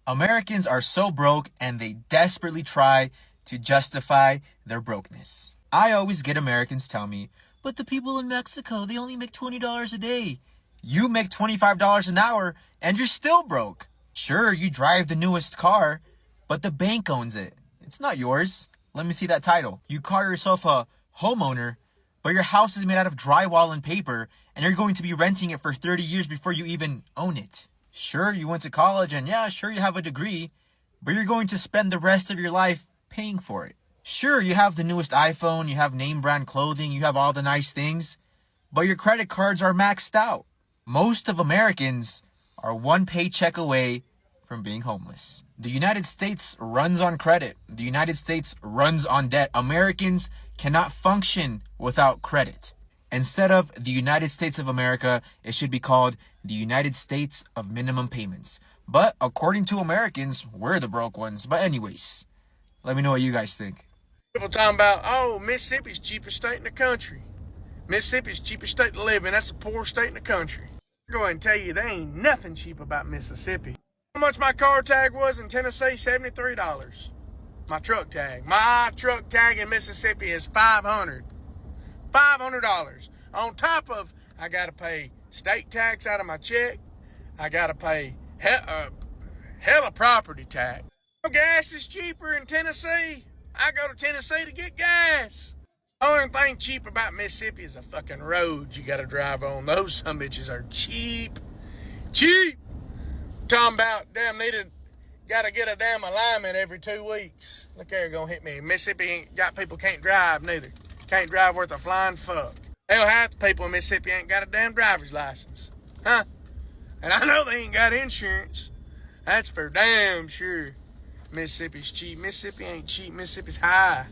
Americans are so broke and they desperately try to justify their brokenness. I always get Americans tell me, but the people in Mexico, they only make $20 a day. You make $25 an hour and you're still broke. Sure, you drive the newest car, but the bank owns it. It's not yours. Let me see that title. You call yourself a homeowner, but your house is made out of drywall and paper, and you're going to be renting it for 30 years before you even own it. Sure, you went to college, and yeah, sure, you have a degree, but you're going to spend the rest of your life paying for it. Sure, you have the newest iPhone, you have name brand clothing, you have all the nice things, but your credit cards are maxed out. Most of Americans are one paycheck away from being homeless. The United States runs on credit. The United States runs on debt. Americans cannot function without credit. Instead of the United States of America, it should be called the United States of Minimum Payments. But according to Americans, we're the broke ones. But anyways, let me know what you guys think. People talking about, oh, Mississippi's cheapest state in the country. Mississippi's cheapest state to live in. That's the poorest state in the country. I'm going to tell you, there ain't nothing cheap about Mississippi. How much my car tag was in Tennessee? $73. My truck tag in Mississippi is $500. $500. On top of, I got to pay state tax out of my check. I got to pay hella property tax. Gas is cheaper in Tennessee. I go to Tennessee to get gas. The only thing cheap about Mississippi is the fucking roads you got to drive on. Those some bitches are cheap. Cheap. Talking about, damn, got to get a damn alignment every 2 weeks. Look there, gonna hit me. Mississippi ain't got people can't drive neither. Can't drive worth a flying fuck. Hell, half the people in Mississippi ain't got a damn driver's license. Huh? And I know they ain't got insurance. That's for damn sure. Mississippi's cheap. Mississippi ain't cheap. Mississippi's high.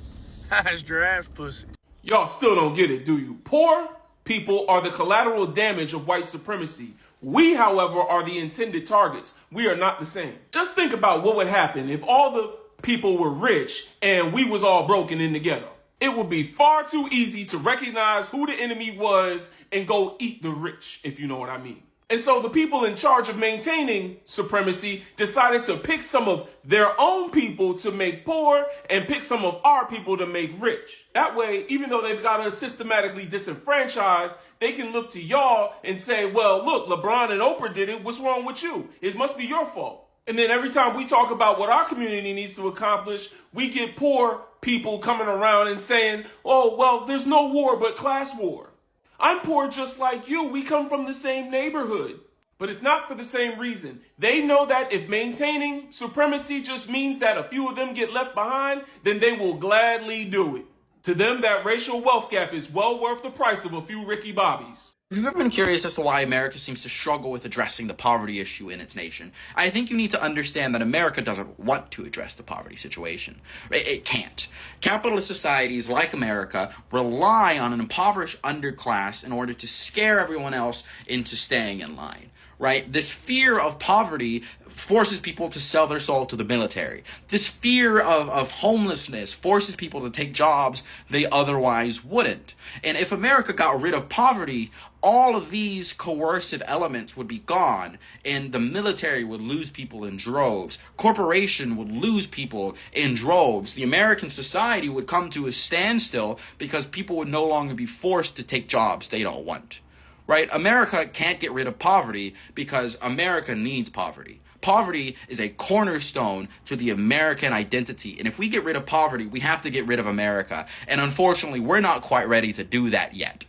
High as giraffe's pussy. Y'all still don't get it, do you? Poor people are the collateral damage of white supremacy. We, however, are the intended targets. We are not the same. Just think about what would happen if all the people were rich and we was all broken in together. It would be far too easy to recognize who the enemy was and go eat the rich, if you know what I mean. And so the people in charge of maintaining supremacy decided to pick some of their own people to make poor and pick some of our people to make rich. That way, even though they've got us systematically disenfranchised, they can look to y'all and say, well, look, LeBron and Oprah did it. What's wrong with you? It must be your fault. And then every time we talk about what our community needs to accomplish, we get poor people coming around and saying, oh, well, there's no war but class war. I'm poor just like you. We come from the same neighborhood. But it's not for the same reason. They know that if maintaining supremacy just means that a few of them get left behind, then they will gladly do it. To them, that racial wealth gap is well worth the price of a few Ricky Bobbies. Have you ever been curious as to why America seems to struggle with addressing the poverty issue in its nation? I think you need to understand that America doesn't want to address the poverty situation. It can't. Capitalist societies like America rely on an impoverished underclass in order to scare everyone else into staying in line. Right? This fear of poverty forces people to sell their soul to the military. This fear of homelessness forces people to take jobs they otherwise wouldn't. And if America got rid of poverty, all of these coercive elements would be gone, and the military would lose people in droves. Corporation would lose people in droves. The American society would come to a standstill because people would no longer be forced to take jobs they don't want. Right? America can't get rid of poverty because America needs poverty. Poverty is a cornerstone to the American identity. And if we get rid of poverty, we have to get rid of America. And unfortunately, we're not quite ready to do that yet.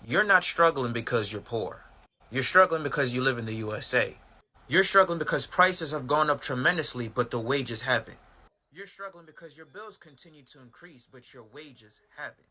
You're not struggling because you're poor. You're struggling because you live in the USA. You're struggling because prices have gone up tremendously, but the wages haven't. You're struggling because your bills continue to increase, but your wages haven't.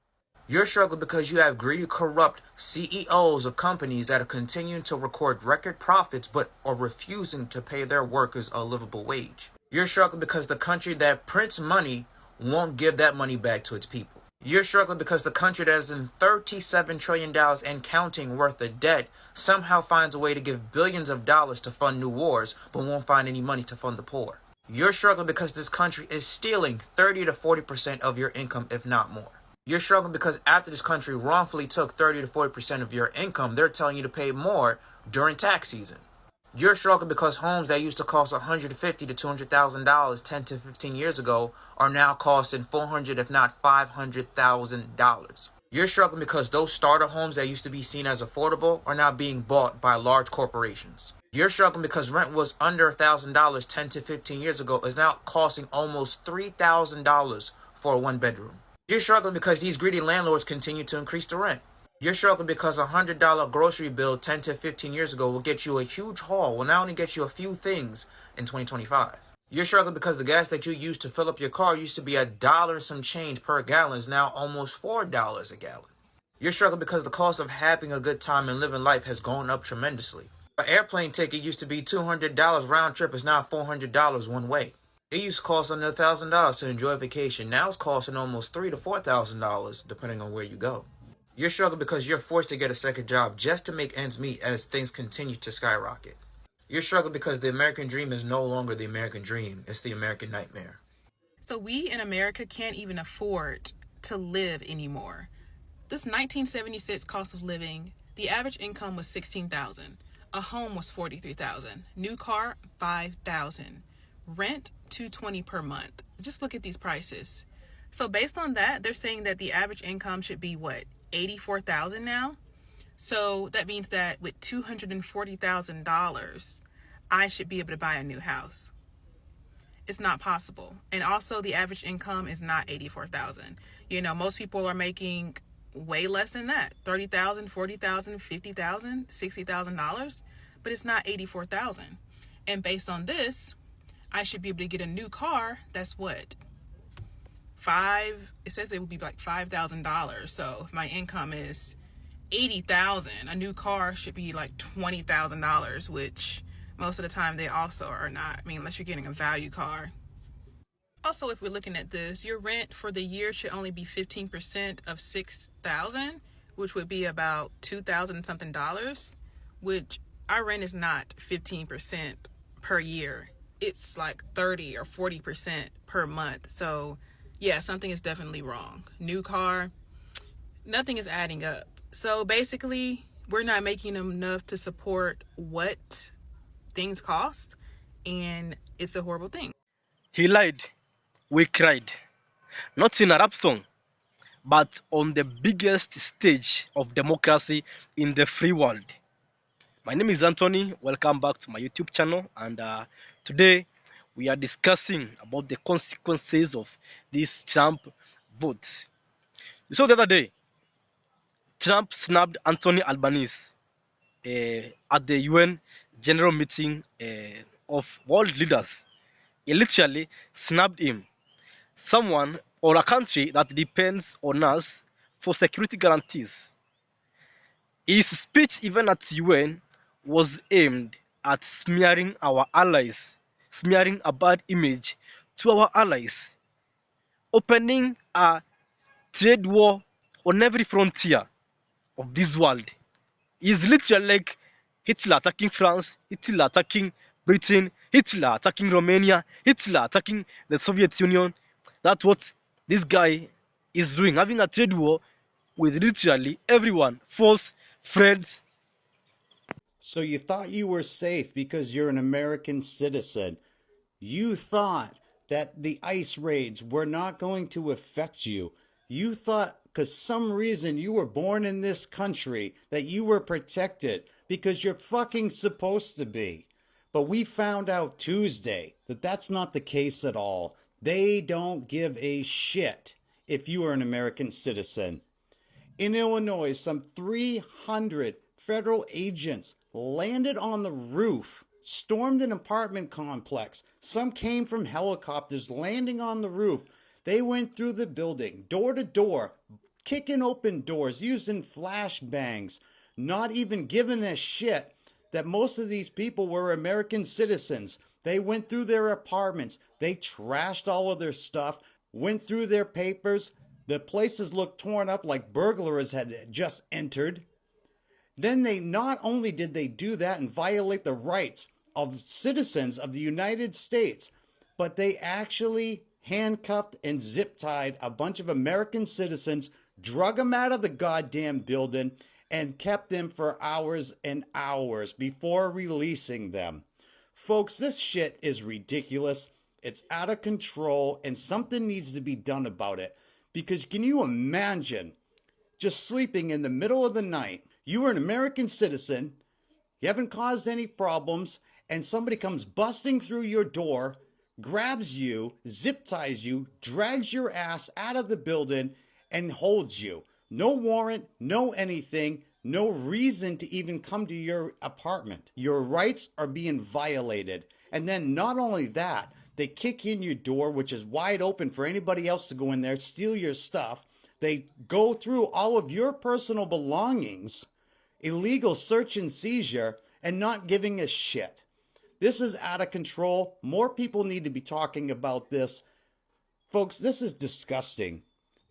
You're struggling because you have greedy, corrupt CEOs of companies that are continuing to record record profits but are refusing to pay their workers a livable wage. You're struggling because the country that prints money won't give that money back to its people. You're struggling because the country that is in $37 trillion and counting worth of debt somehow finds a way to give billions of dollars to fund new wars but won't find any money to fund the poor. You're struggling because this country is stealing 30 to 40% of your income, if not more. You're struggling because after this country wrongfully took 30 to 40% of your income, they're telling you to pay more during tax season. You're struggling because homes that used to cost $150,000 to $200,000 10 to 15 years ago are now costing $400,000, if not $500,000. You're struggling because those starter homes that used to be seen as affordable are now being bought by large corporations. You're struggling because rent was under $1,000 10 to 15 years ago is now costing almost $3,000 for a one-bedroom. You're struggling because these greedy landlords continue to increase the rent. You're struggling because a $100 grocery bill 10 to 15 years ago will get you a huge haul, will now only get you a few things in 2025. You're struggling because the gas that you used to fill up your car used to be $1 and some change per gallon is now almost $4 a gallon. You're struggling because the cost of having a good time and living life has gone up tremendously. An airplane ticket used to be $200 round trip is now $400 one way. It used to cost under $1,000 to enjoy a vacation. Now it's costing almost $3,000 to $4,000 depending on where you go. You're struggling because you're forced to get a second job just to make ends meet as things continue to skyrocket. You're struggling because the American dream is no longer the American dream. It's the American nightmare. So we in America can't even afford to live anymore. This 1976 cost of living, the average income was $16,000. A home was $43,000. New car, $5,000. Rent, $220 per month. Just look at these prices. So based on that, they're saying that the average income should be what, $84,000 now? So that means that with $240,000, I should be able to buy a new house. It's not possible. And also the average income is not $84,000. You know, most people are making way less than that. $30,000, $40,000, $50,000, $60,000, but it's not $84,000. And based on this, I should be able to get a new car. That's what? It says it would be like $5,000. So if my income is $80,000, a new car should be like $20,000, which most of the time they also are not. I mean, unless you're getting a value car. Also, if we're looking at this, your rent for the year should only be 15% of $6,000, which would be about $2,000 something dollars, which our rent is not 15% per year. It's like 30 or 40% per month. So yeah, something is definitely wrong. New car, nothing is adding up. So basically, we're not making enough to support what things cost, and it's a horrible thing. He lied. We cried. Not in a rap song, but on the biggest stage of democracy in the free world. My name is Anthony. Welcome back to my YouTube channel. And today we are discussing about the consequences of this Trump vote. You saw the other day, Trump snapped Anthony Albanese at the UN General Meeting of world leaders. He literally snapped him. Someone or a country that depends on us for security guarantees. His speech, even at UN, was aimed at smearing our allies, smearing a bad image to our allies, opening a trade war on every frontier of this world. Is literally like Hitler attacking France, Hitler attacking Britain, Hitler attacking Romania, Hitler attacking the Soviet Union. That's what this guy is doing, having a trade war with literally everyone, false friends. So you thought you were safe because you're an American citizen. You thought that the ICE raids were not going to affect you. You thought because some reason you were born in this country that you were protected because you're fucking supposed to be. But we found out Tuesday that that's not the case at all. They don't give a shit if you are an American citizen. In Illinois, some 300 federal agents landed on the roof, stormed an apartment complex. Some came from helicopters landing on the roof. They went through the building, door to door, kicking open doors, using flashbangs, not even giving a shit that most of these people were American citizens. They went through their apartments. They trashed all of their stuff, went through their papers. The places looked torn up like burglars had just entered. Then they not only did they do that and violate the rights of citizens of the United States, but they actually handcuffed and zip-tied a bunch of American citizens, drug them out of the goddamn building, and kept them for hours and hours before releasing them. Folks, this shit is ridiculous. It's out of control, and something needs to be done about it. Because can you imagine just sleeping in the middle of the night? You are an American citizen, you haven't caused any problems, and somebody comes busting through your door, grabs you, zip ties you, drags your ass out of the building, and holds you. No warrant, no anything, no reason to even come to your apartment. Your rights are being violated. And then not only that, they kick in your door, which is wide open for anybody else to go in there, steal your stuff. They go through all of your personal belongings, illegal search and seizure, and not giving a shit. This is out of control. More people need to be talking about this. Folks, this is disgusting.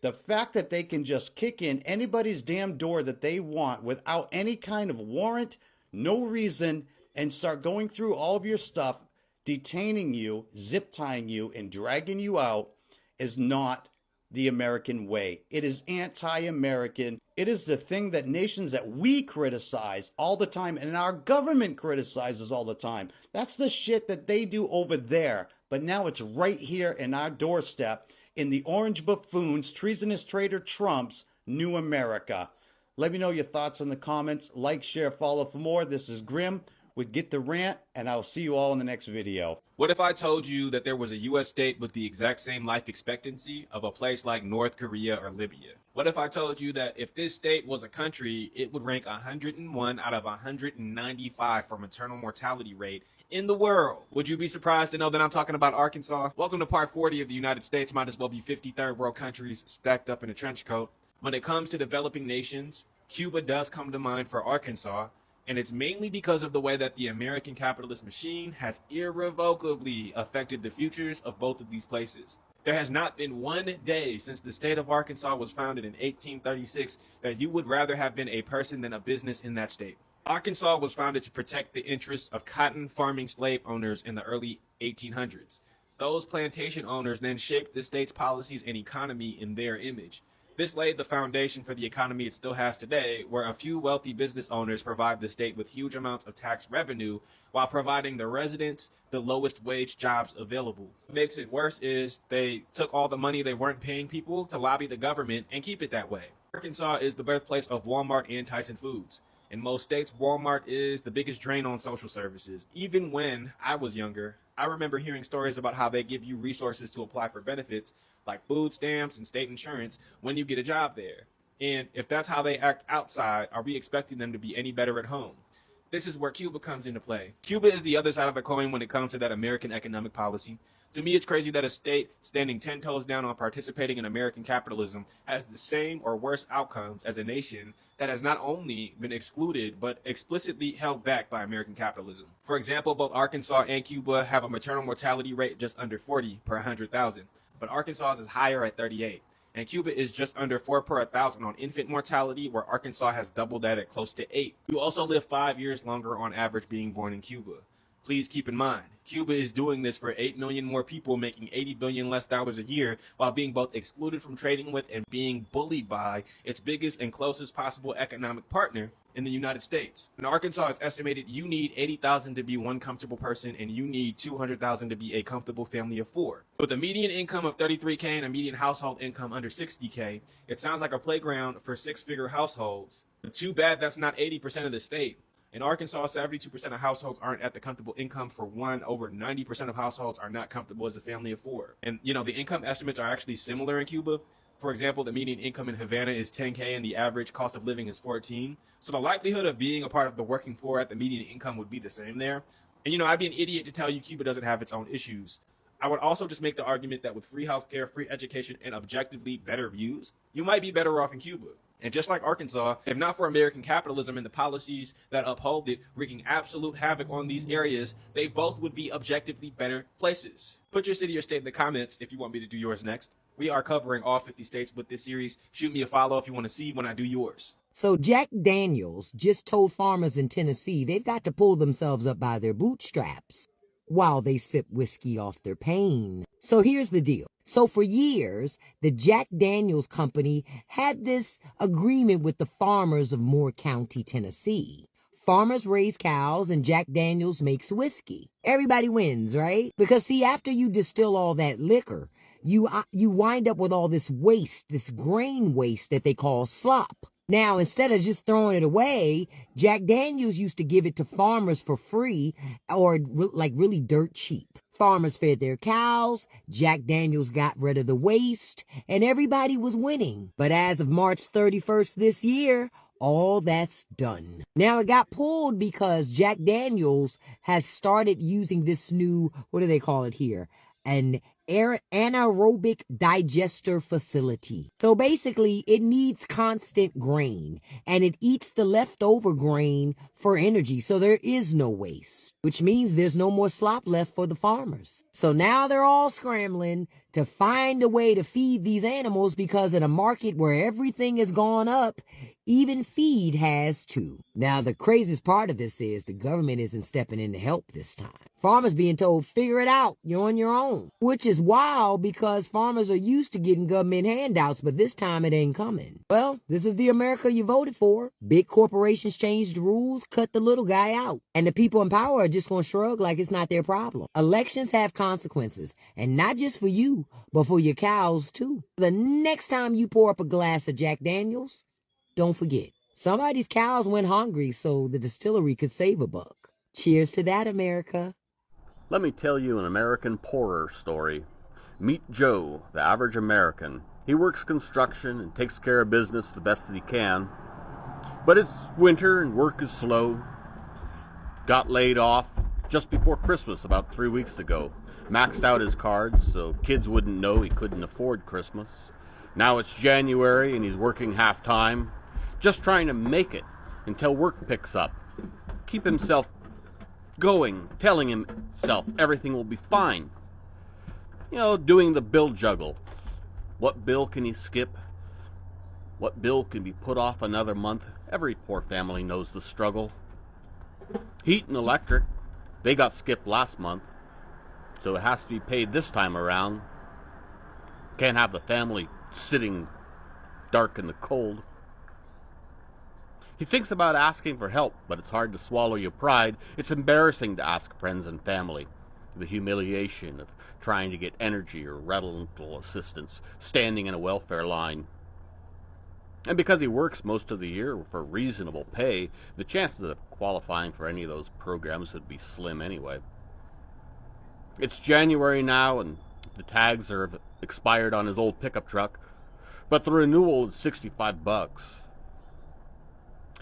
The fact that they can just kick in anybody's damn door that they want without any kind of warrant, no reason, and start going through all of your stuff, detaining you, zip tying you, and dragging you out is not the American way. It is anti-American. It is the thing that nations that we criticize all the time and our government criticizes all the time. That's the shit that they do over there. But now it's right here in our doorstep in the orange buffoons, treasonous traitor Trump's new America. Let me know your thoughts in the comments. Like, share, follow for more. This is Grim with Get the Rant, and I'll see you all in the next video. What if I told you that there was a U.S. state with the exact same life expectancy of a place like North Korea or Libya? What if I told you that if this state was a country, it would rank 101 out of 195 for maternal mortality rate in the world? Would you be surprised to know that I'm talking about Arkansas? Welcome to part 40 of the United States. Might as well be 53rd world countries stacked up in a trench coat. When it comes to developing nations, Cuba does come to mind for Arkansas. And it's mainly because of the way that the American capitalist machine has irrevocably affected the futures of both of these places. There has not been one day since the state of Arkansas was founded in 1836 that you would rather have been a person than a business in that state. Arkansas was founded to protect the interests of cotton farming slave owners in the early 1800s. Those plantation owners then shaped the state's policies and economy in their image. This laid the foundation for the economy it still has today, where a few wealthy business owners provide the state with huge amounts of tax revenue while providing the residents the lowest wage jobs available. What makes it worse is they took all the money they weren't paying people to lobby the government and keep it that way. Arkansas is the birthplace of Walmart and Tyson Foods. In most states, Walmart is the biggest drain on social services. Even when I was younger, I remember hearing stories about how they give you resources to apply for benefits like food stamps and state insurance when you get a job there. And if that's how they act outside, are we expecting them to be any better at home? This is where Cuba comes into play. Cuba is the other side of the coin when it comes to that American economic policy. To me, it's crazy that a state standing 10 toes down on participating in American capitalism has the same or worse outcomes as a nation that has not only been excluded, but explicitly held back by American capitalism. For example, both Arkansas and Cuba have a maternal mortality rate just under 40 per 100,000, but Arkansas is higher at 38. And Cuba is just under 4 per 1,000 on infant mortality, where Arkansas has doubled that at close to 8. You also live 5 years longer on average being born in Cuba. Please keep in mind, Cuba is doing this for 8 million more people making $80 billion less dollars a year while being both excluded from trading with and being bullied by its biggest and closest possible economic partner in the United States. In Arkansas, it's estimated you need 80,000 to be one comfortable person and you need 200,000 to be a comfortable family of 4. With a median income of $33K and a median household income under $60K, it sounds like a playground for 6-figure households. Too bad that's not 80% of the state. In Arkansas, 72% of households aren't at the comfortable income for one. Over 90% of households are not comfortable as a family of 4. And, the income estimates are actually similar in Cuba. For example, the median income in Havana is $10K and the average cost of living is $14. So the likelihood of being a part of the working poor at the median income would be the same there. And, I'd be an idiot to tell you Cuba doesn't have its own issues. I would also just make the argument that with free healthcare, free education, and objectively better views, you might be better off in Cuba. And just like Arkansas, if not for American capitalism and the policies that uphold it, wreaking absolute havoc on these areas, they both would be objectively better places. Put your city or state in the comments if you want me to do yours next. We are covering all 50 states with this series. Shoot me a follow if you want to see when I do yours. So Jack Daniels just told farmers in Tennessee they've got to pull themselves up by their bootstraps. while they sip whiskey off their pain. So here's the deal. So for years, the Jack Daniels Company had this agreement with the farmers of Moore County, Tennessee. Farmers raise cows and Jack Daniels makes whiskey. Everybody wins, right? Because see, after you distill all that liquor, you wind up with all this waste, this grain waste that they call slop. Now, instead of just throwing it away, Jack Daniels used to give it to farmers for free or like really dirt cheap. Farmers fed their cows, Jack Daniels got rid of the waste, and everybody was winning. But as of March 31st this year, all that's done. Now it got pulled because Jack Daniels has started using this new, what do they call it here? An anaerobic digester facility. So basically it needs constant grain and it eats the leftover grain for energy. So there is no waste, which means there's no more slop left for the farmers. So now they're all scrambling to find a way to feed these animals because in a market where everything has gone up, even feed has too. Now, the craziest part of this is the government isn't stepping in to help this time. Farmers being told, figure it out, you're on your own. Which is wild because farmers are used to getting government handouts, but this time it ain't coming. Well, this is the America you voted for. Big corporations change the rules, cut the little guy out. And the people in power are just gonna shrug like it's not their problem. Elections have consequences, and not just for you, but for your cows too. The next time you pour up a glass of Jack Daniels, don't forget, somebody's cows went hungry so the distillery could save a buck. Cheers to that, America. Let me tell you an American poorer story. Meet Joe, the average American. He works construction and takes care of business the best that he can. But it's winter and work is slow. Got laid off just before Christmas about 3 weeks ago. Maxed out his cards so kids wouldn't know he couldn't afford Christmas. Now it's January and he's working half-time, just trying to make it until work picks up. Keep himself going, telling himself everything will be fine. You know, doing the bill juggle. What bill can he skip? What bill can be put off another month? Every poor family knows the struggle. Heat and electric, they got skipped last month, so it has to be paid this time around. Can't have the family sitting dark in the cold. He thinks about asking for help, but it's hard to swallow your pride. It's embarrassing to ask friends and family. The humiliation of trying to get energy or rental assistance, standing in a welfare line. And because he works most of the year for reasonable pay, the chances of qualifying for any of those programs would be slim anyway. It's January now, and the tags are expired on his old pickup truck, but the renewal is $65.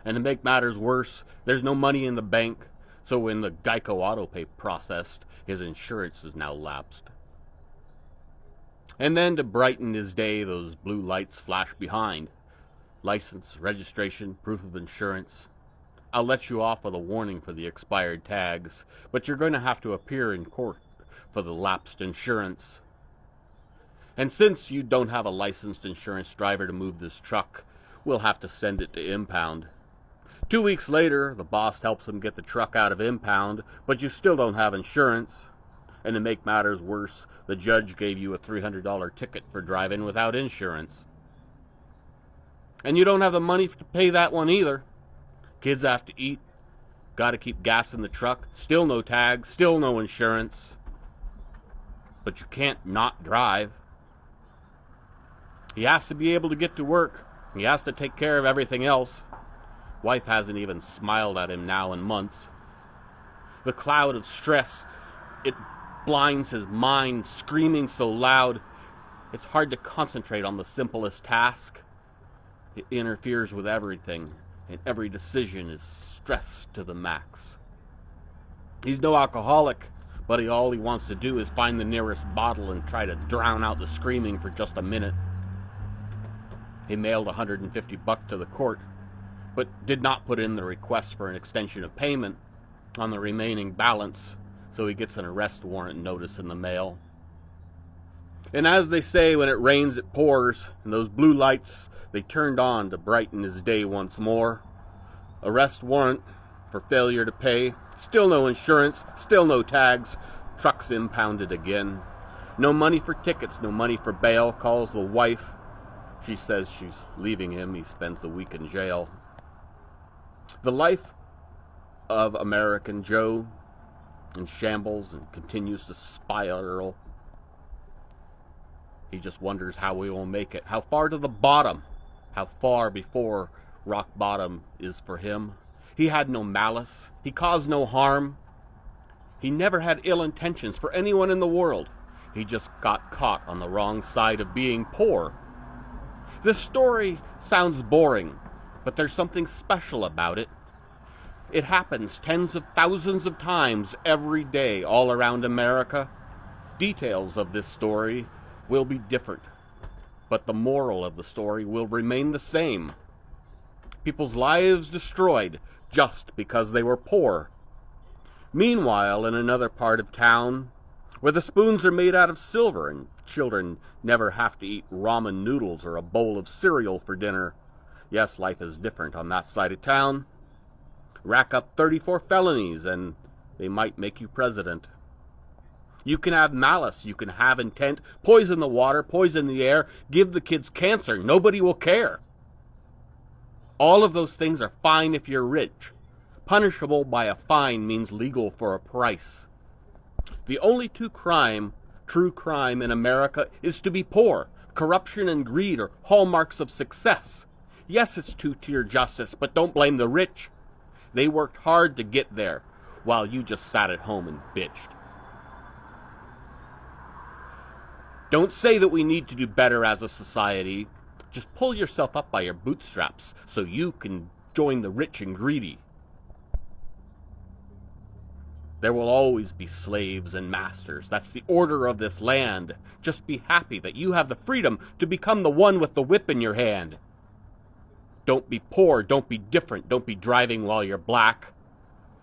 And to make matters worse, there's no money in the bank, so when the Geico autopay processed, his insurance is now lapsed. And then to brighten his day, those blue lights flash behind. License, registration, proof of insurance. I'll let you off with a warning for the expired tags, but you're going to have to appear in court for the lapsed insurance. And since you don't have a licensed insurance driver to move this truck, we'll have to send it to impound. 2 weeks later, the boss helps him get the truck out of impound, but you still don't have insurance. And to make matters worse, the judge gave you a $300 ticket for driving without insurance. And you don't have the money to pay that one either. Kids have to eat, gotta keep gas in the truck, still no tags, still no insurance. But you can't not drive. He has to be able to get to work. He has to take care of everything else. Wife hasn't even smiled at him now in months. The cloud of stress, it blinds his mind, screaming so loud, it's hard to concentrate on the simplest task. It interferes with everything, and every decision is stressed to the max. He's no alcoholic, but all he wants to do is find the nearest bottle and try to drown out the screaming for just a minute. He mailed $150 to the court, but did not put in the request for an extension of payment on the remaining balance, so he gets an arrest warrant notice in the mail. And as they say, when it rains it pours, and those blue lights, they turned on to brighten his day once more. Arrest warrant for failure to pay, still no insurance, still no tags, Truck's impounded again. No money for tickets, no money for bail. Calls the wife. She says she's leaving him. He spends the week in jail. The life of American Joe in shambles and continues to spiral. He just wonders how we will make it. How far to the bottom? How far before rock bottom is for him? He had no malice. He caused no harm. He never had ill intentions for anyone in the world. He just got caught on the wrong side of being poor. This story sounds boring, but there's something special about it. It happens tens of thousands of times every day all around America. Details of this story will be different, but the moral of the story will remain the same. People's lives destroyed just because they were poor. Meanwhile, in another part of town, where the spoons are made out of silver and children never have to eat ramen noodles or a bowl of cereal for dinner, yes, life is different on that side of town. Rack up 34 felonies and they might make you president. You can have malice, you can have intent, poison the water, poison the air, give the kids cancer. Nobody will care. All of those things are fine if you're rich. Punishable by a fine means legal for a price. The only true crime in America is to be poor. Corruption and greed are hallmarks of success. Yes, it's two-tier justice, but don't blame the rich. They worked hard to get there, while you just sat at home and bitched. Don't say that we need to do better as a society. Just pull yourself up by your bootstraps so you can join the rich and greedy. There will always be slaves and masters. That's the order of this land. Just be happy that you have the freedom to become the one with the whip in your hand. Don't be poor, don't be different, don't be driving while you're black.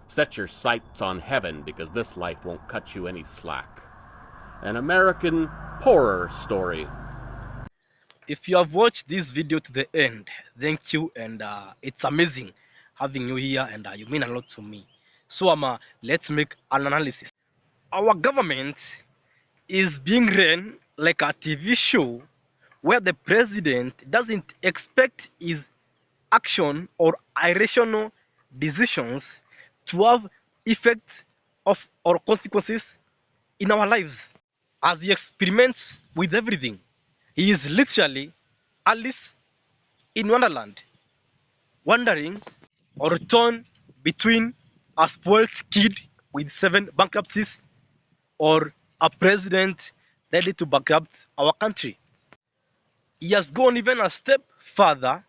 Set your sights on heaven, because this life won't cut you any slack. An American poorer story. If you have watched this video to the end, thank you, and it's amazing having you here, and you mean a lot to me. So let's make an analysis. Our government is being run like a TV show where the president doesn't expect his action or irrational decisions to have effects of or consequences in our lives. As he experiments with everything, he is literally Alice in Wonderland, wondering or torn between a spoiled kid with 7 bankruptcies or a president ready to bankrupt our country. He has gone even a step further,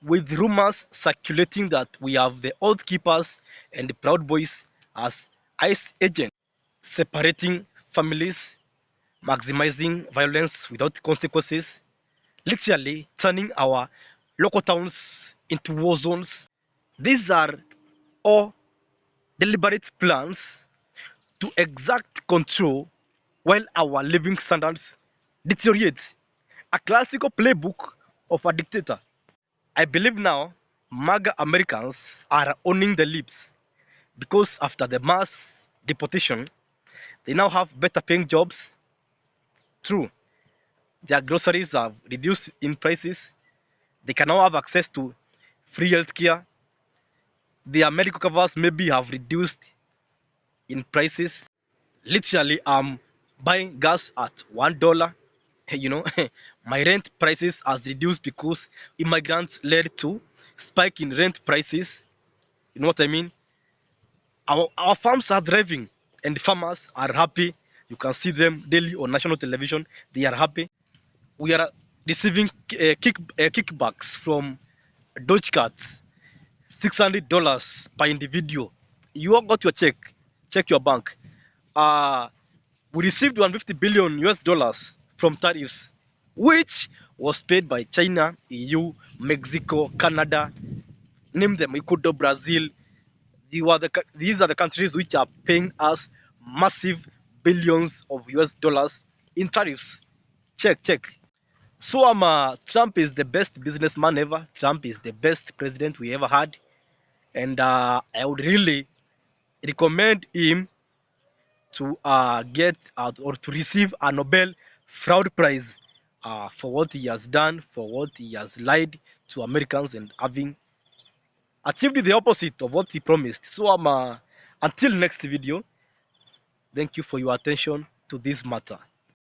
with rumors circulating that we have the Oath Keepers and the Proud Boys as ICE agents, separating families, maximizing violence without consequences, literally turning our local towns into war zones. These are all deliberate plans to exact control while our living standards deteriorate. A classical playbook of a dictator. I believe now Maga Americans are owning the lips, because after the mass deportation, they now have better paying jobs. True, their groceries have reduced in prices. They can now have access to free healthcare. Their medical covers maybe have reduced in prices. Literally, I'm buying gas at $1. You know, my rent prices has reduced because immigrants led to spike in rent prices. You know what I mean? Our farms are thriving and the farmers are happy. You can see them daily on national television. They are happy. We are receiving kickbacks from Doge cards, $600 per individual. You all got your check. Check your bank. We received 150 billion US dollars from tariffs, which was paid by China, EU, Mexico, Canada, name them, Ecuador, Brazil. These are the countries which are paying us massive billions of US dollars in tariffs. Check. So Trump is the best businessman ever. Trump is the best president we ever had. And I would really recommend him to get or to receive a Nobel Fraud Prize for what he has done, for what he has lied to Americans and having achieved the opposite of what he promised. So until next video, thank you for your attention to this matter.